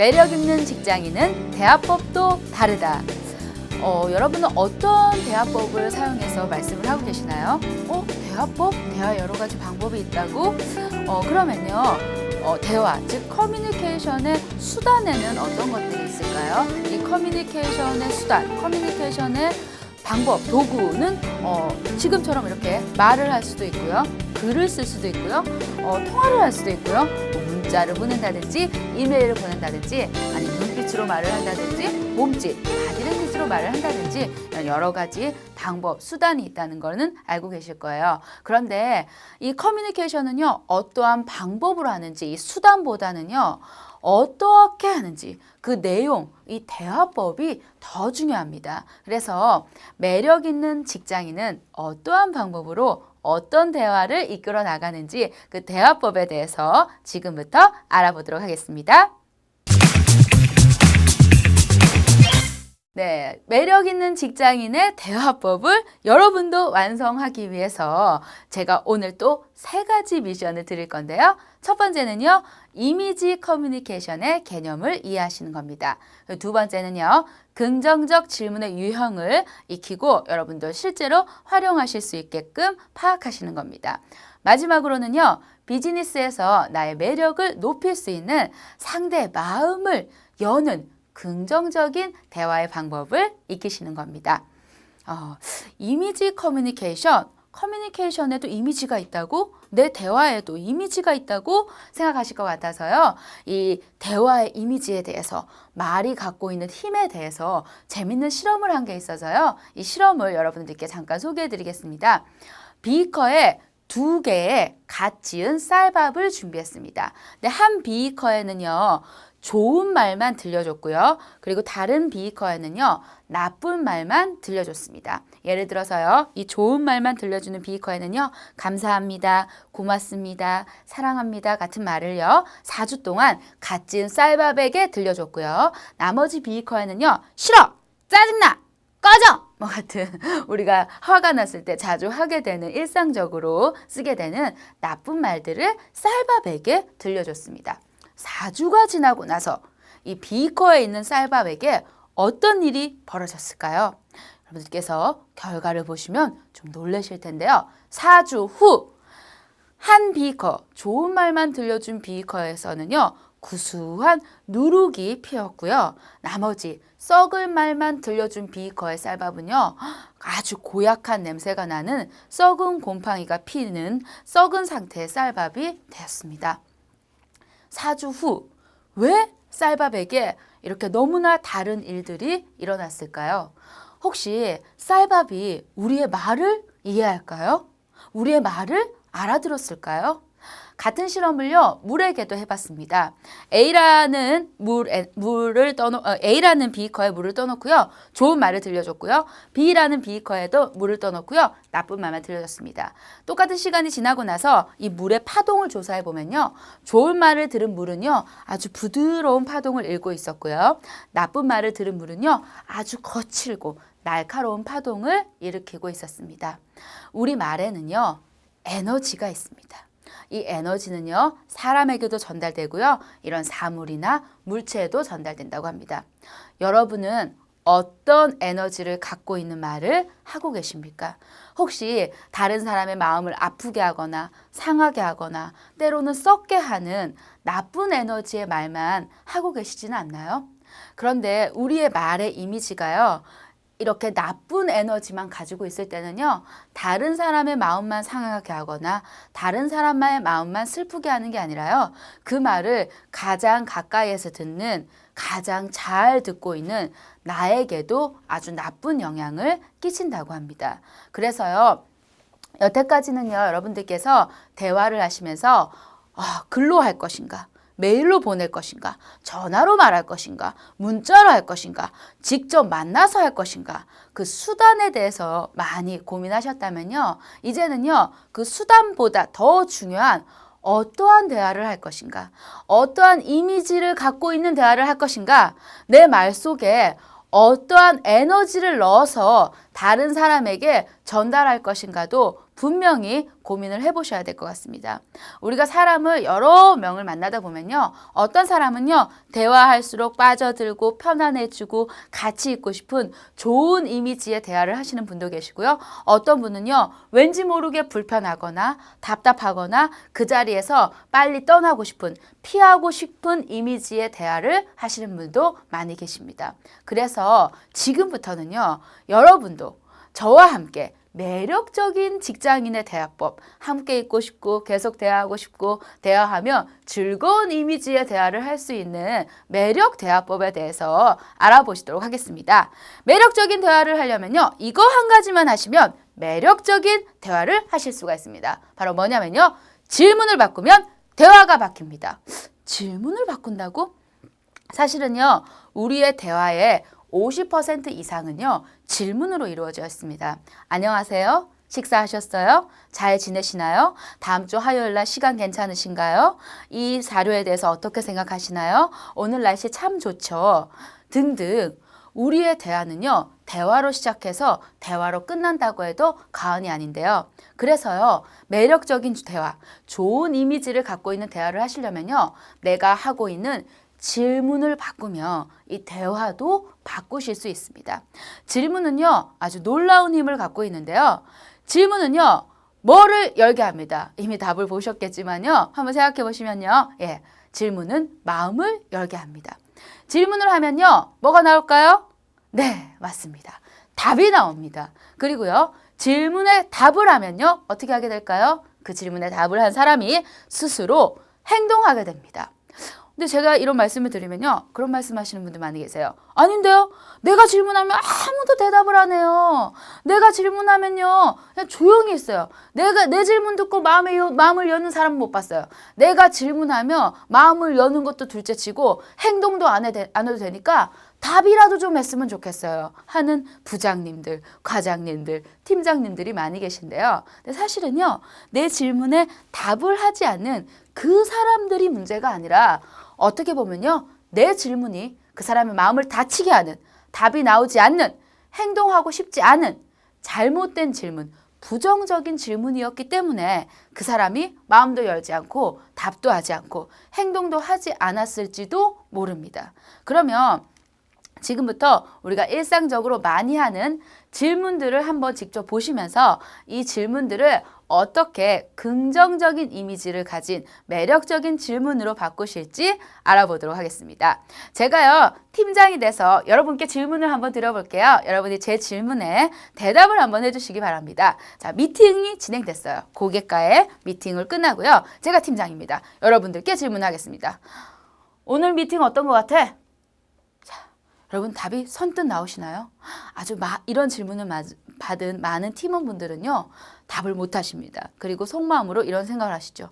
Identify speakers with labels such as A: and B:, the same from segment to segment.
A: 매력 있는 직장인은 대화법도 다르다. 여러분은 어떤 대화법을 사용해서 말씀을 하고 계시나요? 대화법? 대화 여러 가지 방법이 있다고? 그러면요. 대화, 즉 커뮤니케이션의 수단에는 어떤 것들이 있을까요? 이 커뮤니케이션의 수단, 커뮤니케이션의 방법, 도구는 지금처럼 이렇게 말을 할 수도 있고요. 글을 쓸 수도 있고요. 통화를 할 수도 있고요. 문자를 보낸다든지 이메일을 보낸다든지 아니면 눈빛으로 말을 한다든지 몸짓, 바디랭귀지로 말을 한다든지 여러 가지 방법, 수단이 있다는 거는 알고 계실 거예요. 그런데 이 커뮤니케이션은요. 어떠한 방법으로 하는지 이 수단보다는요. 어떻게 하는지 그 내용, 이 대화법이 더 중요합니다. 그래서 매력 있는 직장인은 어떠한 방법으로 어떤 대화를 이끌어 나가는지 그 대화법에 대해서 지금부터 알아보도록 하겠습니다. 네, 매력 있는 직장인의 대화법을 여러분도 완성하기 위해서 제가 오늘 또 3가지 미션을 드릴 건데요. 첫 번째는요, 이미지 커뮤니케이션의 개념을 이해하시는 겁니다. 두 번째는요, 긍정적 질문의 유형을 익히고 여러분도 실제로 활용하실 수 있게끔 파악하시는 겁니다. 마지막으로는요, 비즈니스에서 나의 매력을 높일 수 있는 상대의 마음을 여는 긍정적인 대화의 방법을 익히시는 겁니다. 이미지 커뮤니케이션에도 이미지가 있다고? 내 대화에도 이미지가 있다고 생각하실 것 같아서요. 이 대화의 이미지에 대해서, 말이 갖고 있는 힘에 대해서 재밌는 실험을 한 게 있어서요. 이 실험을 여러분들께 잠깐 소개해 드리겠습니다. 비커에 2개의 갓 지은 쌀밥을 준비했습니다. 근데 한 비커에는요. 좋은 말만 들려줬고요. 그리고 다른 비커에는요. 나쁜 말만 들려줬습니다. 예를 들어서요. 이 좋은 말만 들려주는 비커에는요. 감사합니다, 고맙습니다, 사랑합니다 같은 말을요. 4주 동안 갓 지은 쌀밥에게 들려줬고요. 나머지 비커에는요. 싫어! 짜증나! 꺼져! 뭐 같은 우리가 화가 났을 때 자주 하게 되는 일상적으로 쓰게 되는 나쁜 말들을 쌀밥에게 들려줬습니다. 4주가 지나고 나서 이 비커에 있는 쌀밥에게 어떤 일이 벌어졌을까요? 여러분들께서 결과를 보시면 좀 놀라실 텐데요. 4주 후 한 비커, 좋은 말만 들려준 비커에서는요. 구수한 누룩이 피었고요. 나머지 썩은 말만 들려준 비커의 쌀밥은요. 아주 고약한 냄새가 나는 썩은 곰팡이가 피는 썩은 상태의 쌀밥이 되었습니다. 4주 후 왜 쌀밥에게 이렇게 너무나 다른 일들이 일어났을까요? 혹시 쌀밥이 우리의 말을 이해할까요? 우리의 말을 알아들었을까요? 같은 실험을요, 물에게도 해봤습니다. A라는 비커에 물을 떠놓고요. 좋은 말을 들려줬고요. B라는 비커에도 물을 떠놓고요. 나쁜 말만 들려줬습니다. 똑같은 시간이 지나고 나서 이 물의 파동을 조사해 보면요. 좋은 말을 들은 물은요. 아주 부드러운 파동을 일고 있었고요. 나쁜 말을 들은 물은요. 아주 거칠고 날카로운 파동을 일으키고 있었습니다. 우리 말에는요. 에너지가 있습니다. 이 에너지는요, 사람에게도 전달되고요, 이런 사물이나 물체에도 전달된다고 합니다. 여러분은 어떤 에너지를 갖고 있는 말을 하고 계십니까? 혹시 다른 사람의 마음을 아프게 하거나 상하게 하거나 때로는 썩게 하는 나쁜 에너지의 말만 하고 계시지는 않나요? 그런데 우리의 말의 이미지가요, 이렇게 나쁜 에너지만 가지고 있을 때는요. 다른 사람의 마음만 상하게 하거나 다른 사람의 마음만 슬프게 하는 게 아니라요. 그 말을 가장 가까이에서 듣는, 가장 잘 듣고 있는 나에게도 아주 나쁜 영향을 끼친다고 합니다. 그래서요. 여태까지는요. 여러분들께서 대화를 하시면서 글로 할 것인가? 메일로 보낼 것인가? 전화로 말할 것인가? 문자로 할 것인가? 직접 만나서 할 것인가? 그 수단에 대해서 많이 고민하셨다면요. 이제는요. 그 수단보다 더 중요한 어떠한 대화를 할 것인가? 어떠한 이미지를 갖고 있는 대화를 할 것인가? 내 말 속에 어떠한 에너지를 넣어서 다른 사람에게 전달할 것인가도 분명히 고민을 해보셔야 될 것 같습니다. 우리가 사람을 여러 명을 만나다 보면요. 어떤 사람은요. 대화할수록 빠져들고 편안해지고 같이 있고 싶은 좋은 이미지의 대화를 하시는 분도 계시고요. 어떤 분은요. 왠지 모르게 불편하거나 답답하거나 그 자리에서 빨리 떠나고 싶은 피하고 싶은 이미지의 대화를 하시는 분도 많이 계십니다. 그래서 지금부터는요. 여러분도 저와 함께 매력적인 직장인의 대화법, 함께 있고 싶고 계속 대화하고 싶고 대화하며 즐거운 이미지의 대화를 할 수 있는 매력 대화법에 대해서 알아보시도록 하겠습니다. 매력적인 대화를 하려면요. 이거 한 가지만 하시면 매력적인 대화를 하실 수가 있습니다. 바로 뭐냐면요. 질문을 바꾸면 대화가 바뀝니다. 질문을 바꾼다고? 사실은요. 우리의 대화의 50% 이상은요. 질문으로 이루어져 있습니다. 안녕하세요? 식사하셨어요? 잘 지내시나요? 다음 주 화요일 날 시간 괜찮으신가요? 이 자료에 대해서 어떻게 생각하시나요? 오늘 날씨 참 좋죠? 등등. 우리의 대화는요. 대화로 시작해서 대화로 끝난다고 해도 과언이 아닌데요. 그래서요. 매력적인 대화, 좋은 이미지를 갖고 있는 대화를 하시려면요. 내가 하고 있는 질문을 바꾸며 이 대화도 바꾸실 수 있습니다. 질문은요. 아주 놀라운 힘을 갖고 있는데요. 질문은요. 뭐를 열게 합니다. 이미 답을 보셨겠지만요. 한번 생각해 보시면요. 예, 질문은 마음을 열게 합니다. 질문을 하면요. 뭐가 나올까요? 네, 맞습니다. 답이 나옵니다. 그리고요. 질문에 답을 하면요. 어떻게 하게 될까요? 그 질문에 답을 한 사람이 스스로 행동하게 됩니다. 근데 제가 이런 말씀을 드리면요. 그런 말씀 하시는 분들 많이 계세요. 아닌데요? 내가 질문하면 아무도 대답을 안 해요. 내가 질문하면요. 그냥 조용히 있어요. 내 질문 듣고 마음을 여는 사람은 못 봤어요. 내가 질문하면 마음을 여는 것도 둘째치고 행동도 안 해도 되니까 답이라도 좀 했으면 좋겠어요. 하는 부장님들, 과장님들, 팀장님들이 많이 계신데요. 근데 사실은요. 내 질문에 답을 하지 않는 그 사람들이 문제가 아니라 어떻게 보면요. 내 질문이 그 사람의 마음을 다치게 하는, 답이 나오지 않는, 행동하고 싶지 않은 잘못된 질문, 부정적인 질문이었기 때문에 그 사람이 마음도 열지 않고 답도 하지 않고 행동도 하지 않았을지도 모릅니다. 그러면 지금부터 우리가 일상적으로 많이 하는 질문들을 한번 직접 보시면서 이 질문들을 어떻게 긍정적인 이미지를 가진 매력적인 질문으로 바꾸실지 알아보도록 하겠습니다. 제가요, 팀장이 돼서 여러분께 질문을 한번 드려볼게요. 여러분이 제 질문에 대답을 한번 해주시기 바랍니다. 자, 미팅이 진행됐어요. 고객과의 미팅을 끝나고요. 제가 팀장입니다. 여러분들께 질문하겠습니다. 오늘 미팅 어떤 것 같아? 여러분 답이 선뜻 나오시나요? 아주 이런 질문을 받은 많은 팀원분들은요. 답을 못 하십니다. 그리고 속마음으로 이런 생각을 하시죠.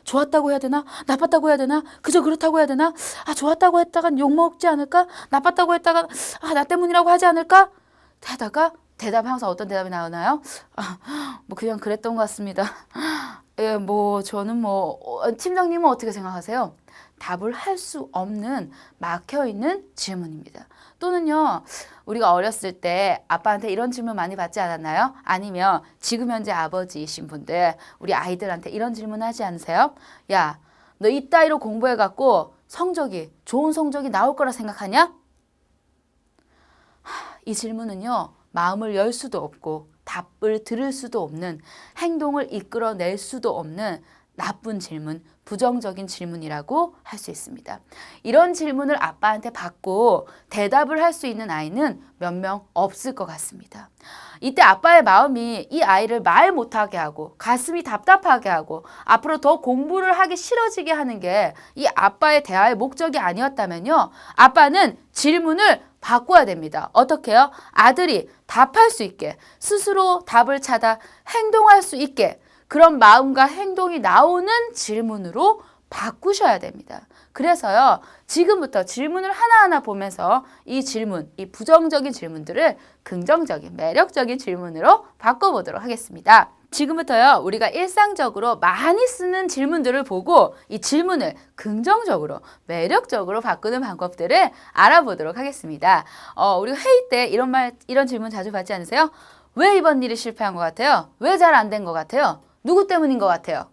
A: 좋았다고 해야 되나? 나빴다고 해야 되나? 그저 그렇다고 해야 되나? 좋았다고 했다간 욕먹지 않을까? 나빴다고 했다간 나 때문이라고 하지 않을까? 하다가 대답 항상 어떤 대답이 나오나요? 뭐 그냥 그랬던 것 같습니다. 예, 저는 팀장님은 어떻게 생각하세요? 답을 할 수 없는 막혀있는 질문입니다. 또는요. 우리가 어렸을 때 아빠한테 이런 질문 많이 받지 않았나요? 아니면 지금 현재 아버지이신 분들 우리 아이들한테 이런 질문 하지 않으세요? 야, 너 이따위로 공부해갖고 좋은 성적이 나올 거라 생각하냐? 이 질문은요. 마음을 열 수도 없고 답을 들을 수도 없는 행동을 이끌어낼 수도 없는 나쁜 질문, 부정적인 질문이라고 할 수 있습니다. 이런 질문을 아빠한테 받고 대답을 할 수 있는 아이는 몇 명 없을 것 같습니다. 이때 아빠의 마음이 이 아이를 말 못하게 하고 가슴이 답답하게 하고 앞으로 더 공부를 하기 싫어지게 하는 게 이 아빠의 대화의 목적이 아니었다면요. 아빠는 질문을 바꿔야 됩니다. 어떻게요? 아들이 답할 수 있게 스스로 답을 찾아 행동할 수 있게 그런 마음과 행동이 나오는 질문으로 바꾸셔야 됩니다. 그래서요. 지금부터 질문을 하나하나 보면서 이 질문, 이 부정적인 질문들을 긍정적인, 매력적인 질문으로 바꿔보도록 하겠습니다. 지금부터요. 우리가 일상적으로 많이 쓰는 질문들을 보고 이 질문을 긍정적으로, 매력적으로 바꾸는 방법들을 알아보도록 하겠습니다. 우리 회의 때 이런 질문 자주 받지 않으세요? 왜 이번 일이 실패한 것 같아요? 왜 잘 안 된 것 같아요? 누구 때문인 것 같아요?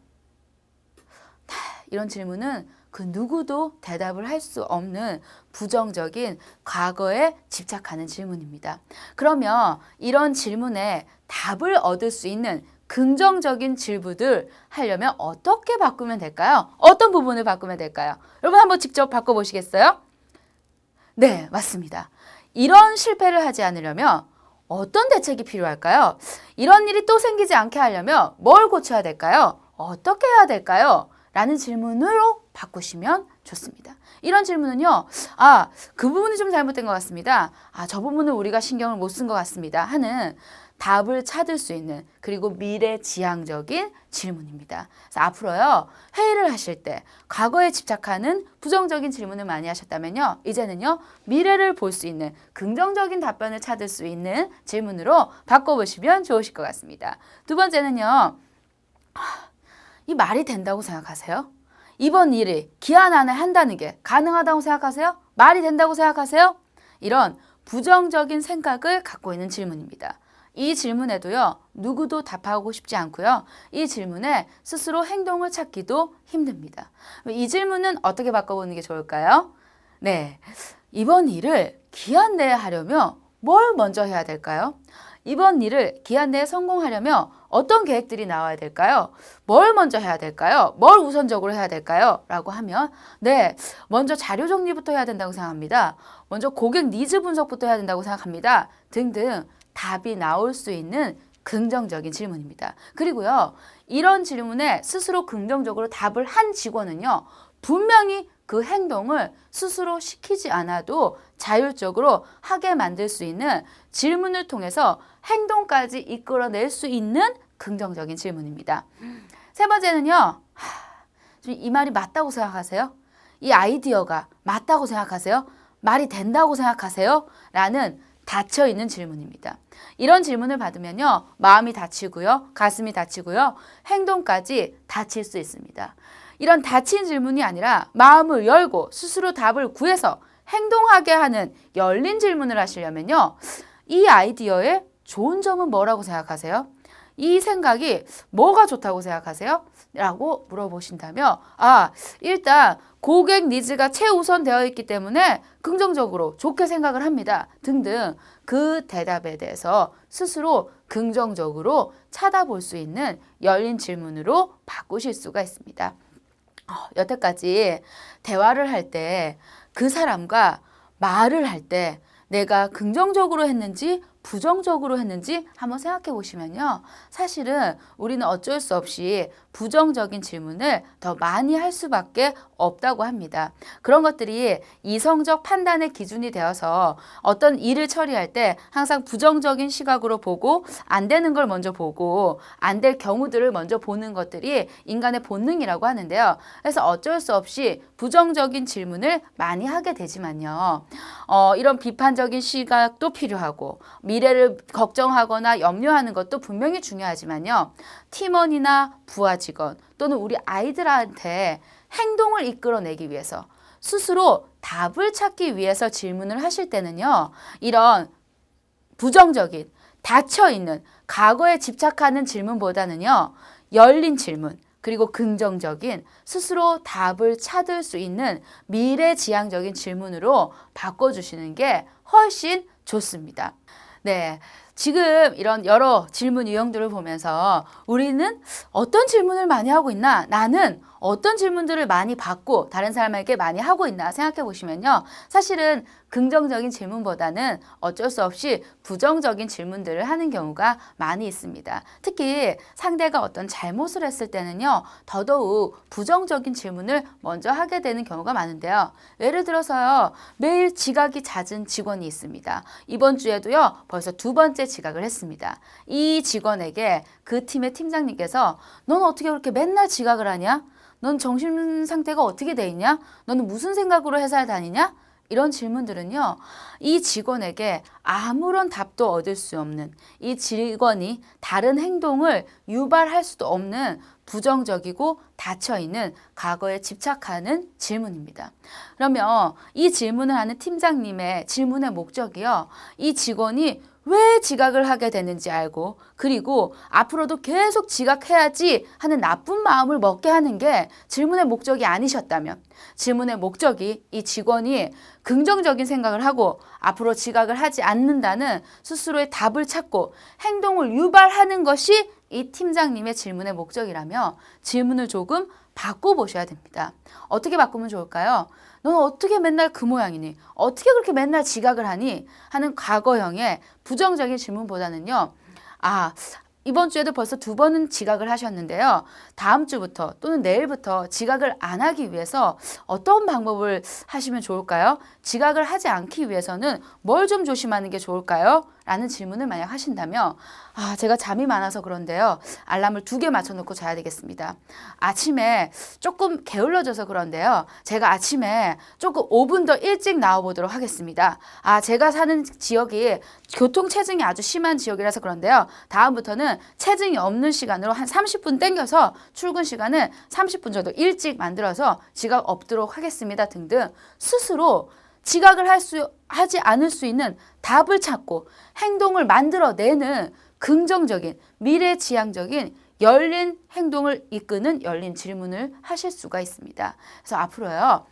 A: 이런 질문은 그 누구도 대답을 할 수 없는 부정적인 과거에 집착하는 질문입니다. 그러면 이런 질문에 답을 얻을 수 있는 긍정적인 질문을 하려면 어떻게 바꾸면 될까요? 어떤 부분을 바꾸면 될까요? 여러분 한번 직접 바꿔보시겠어요? 네, 맞습니다. 이런 실패를 하지 않으려면 어떤 대책이 필요할까요? 이런 일이 또 생기지 않게 하려면 뭘 고쳐야 될까요? 어떻게 해야 될까요? 라는 질문으로 바꾸시면 좋습니다. 이런 질문은요, 그 부분이 좀 잘못된 것 같습니다. 저 부분은 우리가 신경을 못 쓴 것 같습니다. 하는 답을 찾을 수 있는 그리고 미래지향적인 질문입니다. 그래서 앞으로요, 회의를 하실 때 과거에 집착하는 부정적인 질문을 많이 하셨다면요, 이제는요, 미래를 볼 수 있는 긍정적인 답변을 찾을 수 있는 질문으로 바꿔보시면 좋으실 것 같습니다. 두 번째는요, 이 말이 된다고 생각하세요? 이번 일을 기한 안에 한다는 게 가능하다고 생각하세요? 말이 된다고 생각하세요? 이런 부정적인 생각을 갖고 있는 질문입니다. 이 질문에도요, 누구도 답하고 싶지 않고요. 이 질문에 스스로 행동을 찾기도 힘듭니다. 이 질문은 어떻게 바꿔보는 게 좋을까요? 네, 이번 일을 기한 내에 하려면 뭘 먼저 해야 될까요? 이번 일을 기한 내에 성공하려면 어떤 계획들이 나와야 될까요? 뭘 먼저 해야 될까요? 뭘 우선적으로 해야 될까요? 라고 하면 네, 먼저 자료 정리부터 해야 된다고 생각합니다. 먼저 고객 니즈 분석부터 해야 된다고 생각합니다. 등등 답이 나올 수 있는 긍정적인 질문입니다. 그리고요, 이런 질문에 스스로 긍정적으로 답을 한 직원은요, 분명히 그 행동을 스스로 시키지 않아도 자율적으로 하게 만들 수 있는 질문을 통해서 행동까지 이끌어낼 수 있는 긍정적인 질문입니다. 세 번째는요, 이 말이 맞다고 생각하세요? 이 아이디어가 맞다고 생각하세요? 말이 된다고 생각하세요? 라는 닫혀있는 질문입니다. 이런 질문을 받으면요, 마음이 닫히고요, 가슴이 닫히고요, 행동까지 닫힐 수 있습니다. 이런 닫힌 질문이 아니라 마음을 열고 스스로 답을 구해서 행동하게 하는 열린 질문을 하시려면요, 이 아이디어의 좋은 점은 뭐라고 생각하세요? 이 생각이 뭐가 좋다고 생각하세요? 라고 물어보신다면 일단 고객 니즈가 최우선 되어 있기 때문에 긍정적으로 좋게 생각을 합니다. 등등 그 대답에 대해서 스스로 긍정적으로 찾아볼 수 있는 열린 질문으로 바꾸실 수가 있습니다. 여태까지 대화를 할 때 그 사람과 말을 할 때 내가 긍정적으로 했는지 부정적으로 했는지 한번 생각해 보시면요. 사실은 우리는 어쩔 수 없이 부정적인 질문을 더 많이 할 수밖에 없다고 합니다. 그런 것들이 이성적 판단의 기준이 되어서 어떤 일을 처리할 때 항상 부정적인 시각으로 보고 안 되는 걸 먼저 보고 안 될 경우들을 먼저 보는 것들이 인간의 본능이라고 하는데요. 그래서 어쩔 수 없이 부정적인 질문을 많이 하게 되지만요. 이런 비판적인 시각도 필요하고 미래를 걱정하거나 염려하는 것도 분명히 중요하지만요. 팀원이나 부하 직원 또는 우리 아이들한테 행동을 이끌어내기 위해서 스스로 답을 찾기 위해서 질문을 하실 때는요. 이런 부정적인 닫혀있는 과거에 집착하는 질문보다는요. 열린 질문 그리고 긍정적인 스스로 답을 찾을 수 있는 미래지향적인 질문으로 바꿔주시는 게 훨씬 좋습니다. 네, 지금 이런 여러 질문 유형들을 보면서 우리는 어떤 질문을 많이 하고 있나? 나는 어떤 질문들을 많이 받고 다른 사람에게 많이 하고 있나 생각해 보시면요. 사실은 긍정적인 질문보다는 어쩔 수 없이 부정적인 질문들을 하는 경우가 많이 있습니다. 특히 상대가 어떤 잘못을 했을 때는요. 더더욱 부정적인 질문을 먼저 하게 되는 경우가 많은데요. 예를 들어서요. 매일 지각이 잦은 직원이 있습니다. 이번 주에도요. 벌써 두 번째 지각을 했습니다. 이 직원에게 그 팀의 팀장님께서 넌 어떻게 그렇게 맨날 지각을 하냐? 넌 정신 상태가 어떻게 돼 있냐? 너는 무슨 생각으로 회사에 다니냐? 이런 질문들은요. 이 직원에게 아무런 답도 얻을 수 없는 이 직원이 다른 행동을 유발할 수도 없는 부정적이고 닫혀있는 과거에 집착하는 질문입니다. 그러면 이 질문을 하는 팀장님의 질문의 목적이요. 이 직원이 왜 지각을 하게 되는지 알고 그리고 앞으로도 계속 지각해야지 하는 나쁜 마음을 먹게 하는 게 질문의 목적이 아니셨다면 질문의 목적이 이 직원이 긍정적인 생각을 하고 앞으로 지각을 하지 않는다는 스스로의 답을 찾고 행동을 유발하는 것이 이 팀장님의 질문의 목적이라며 질문을 조금 바꿔보셔야 됩니다. 어떻게 바꾸면 좋을까요? 넌 어떻게 맨날 그 모양이니? 어떻게 그렇게 맨날 지각을 하니? 하는 과거형의 부정적인 질문보다는요. 이번 주에도 벌써 2번은 지각을 하셨는데요. 다음 주부터 또는 내일부터 지각을 안 하기 위해서 어떤 방법을 하시면 좋을까요? 지각을 하지 않기 위해서는 뭘 좀 조심하는 게 좋을까요? 라는 질문을 만약 하신다면 제가 잠이 많아서 그런데요. 알람을 2개 맞춰놓고 자야 되겠습니다. 아침에 조금 게을러져서 그런데요. 제가 아침에 조금 5분 더 일찍 나와보도록 하겠습니다. 제가 사는 지역이 교통체증이 아주 심한 지역이라서 그런데요. 다음부터는 체증이 없는 시간으로 한 30분 땡겨서 출근 시간을 30분 정도 일찍 만들어서 지각 없도록 하겠습니다. 등등 스스로 지각을 하지 않을 수 있는 답을 찾고 행동을 만들어내는 긍정적인 미래지향적인 열린 행동을 이끄는 열린 질문을 하실 수가 있습니다. 그래서 앞으로요.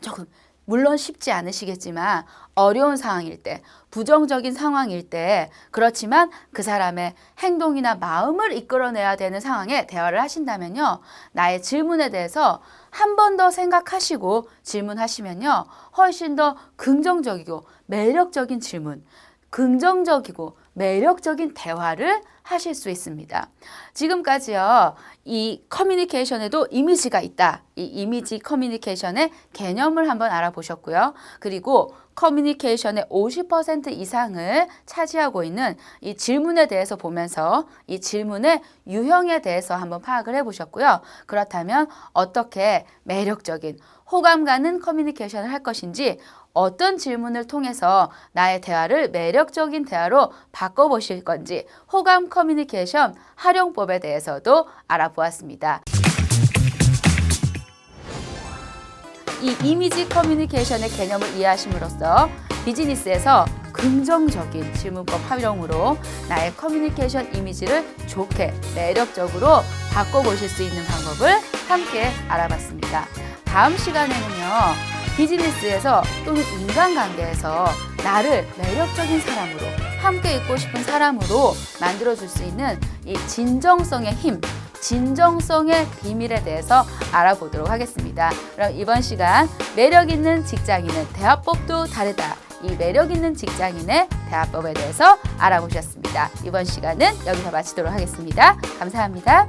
A: 조금 물론 쉽지 않으시겠지만 어려운 상황일 때, 부정적인 상황일 때 그렇지만 그 사람의 행동이나 마음을 이끌어내야 되는 상황에 대화를 하신다면요. 나의 질문에 대해서 한 번 더 생각하시고 질문하시면요. 훨씬 더 긍정적이고 매력적인 질문, 긍정적이고 매력적인 대화를 하실 수 있습니다. 지금까지요. 이 커뮤니케이션에도 이미지가 있다. 이 이미지 커뮤니케이션의 개념을 한번 알아보셨고요. 그리고 커뮤니케이션의 50% 이상을 차지하고 있는 이 질문에 대해서 보면서 이 질문의 유형에 대해서 한번 파악을 해보셨고요. 그렇다면 어떻게 매력적인 호감 가는 커뮤니케이션을 할 것인지 어떤 질문을 통해서 나의 대화를 매력적인 대화로 바꿔보실 건지 호감 커뮤니케이션 활용법에 대해서도 알아보았습니다. 이 이미지 커뮤니케이션의 개념을 이해하심으로써 비즈니스에서 긍정적인 질문법 활용으로 나의 커뮤니케이션 이미지를 좋게 매력적으로 바꿔보실 수 있는 방법을 함께 알아봤습니다. 다음 시간에는요. 비즈니스에서 또는 인간관계에서 나를 매력적인 사람으로 함께 있고 싶은 사람으로 만들어줄 수 있는 이 진정성의 힘, 진정성의 비밀에 대해서 알아보도록 하겠습니다. 그럼 이번 시간 매력 있는 직장인은 대화법도 다르다. 이 매력 있는 직장인의 대화법에 대해서 알아보셨습니다. 이번 시간은 여기서 마치도록 하겠습니다. 감사합니다.